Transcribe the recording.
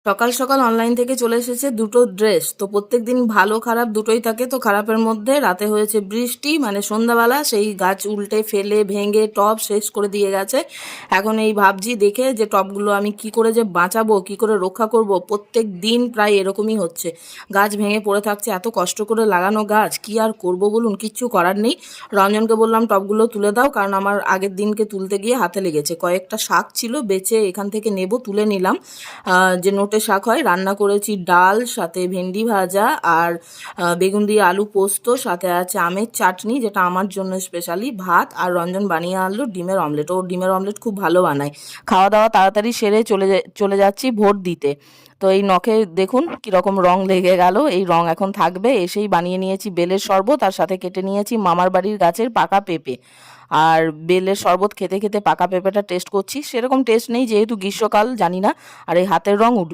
সকাল সকাল অনলাইন থেকে চলে এসেছে দুটো ড্রেস। তো প্রত্যেকদিন ভালো খারাপ দুটোই থাকে। তো খারাপের মধ্যে রাতে হয়েছে বৃষ্টি, মানে সন্ধ্যাবেলা সেই গাছ উল্টে ফেলে ভেঙে টব শেষ করে দিয়ে গেছে। এখন এই ভাবছি দেখে যে টবগুলো আমি কি করে যে বাঁচাবো, কি করে রক্ষা করব। প্রত্যেক দিন প্রায় এরকমই হচ্ছে, গাছ ভেঙে পড়ে থাকছে। এত কষ্ট করে লাগানো গাছ, কি আর করব বলুন, কিচ্ছু করার নেই। রঞ্জনকে বললাম টবগুলো তুলে দাও, কারণ আমার আগের দিনকে তুলতে গিয়ে হাতে লেগেছে। কয়েকটা শাক ছিল বেছে এখান থেকে নেব, তুলে নিলাম। যে নোটে শাক হয়, রান্না করেছি ডাল, সাথে ভেন্ডি ভাজা আর বেগুন দিয়ে আলু পোস্ত, সাথে আছে আমের চাটনি যেটা আমার জন্য স্পেশালি, ভাত। আর রঞ্জন বানিয়ে আনলো ডিমের অমলেট। ও ডিমের অমলেট খুব ভালো বানায়। খাওয়া দাওয়া তাড়াতাড়ি সেরে চলে যাচ্ছি ভোট দিতে। তো এই নখে দেখুন কীরকম রং লেগে গেল, এই রং এখন থাকবে। এসেই বানিয়ে নিয়েছি বেলের শরবত, আর সাথে কেটে নিয়েছি মামার বাড়ির গাছের পাকা পেঁপে। আর বেলের শরবত খেতে খেতে পাকা পেঁপেটা টেস্ট করছি। সেরকম টেস্ট নেই যেহেতু গ্রীষ্মকাল, জানি না। আর এই হাতের রং উঠবে।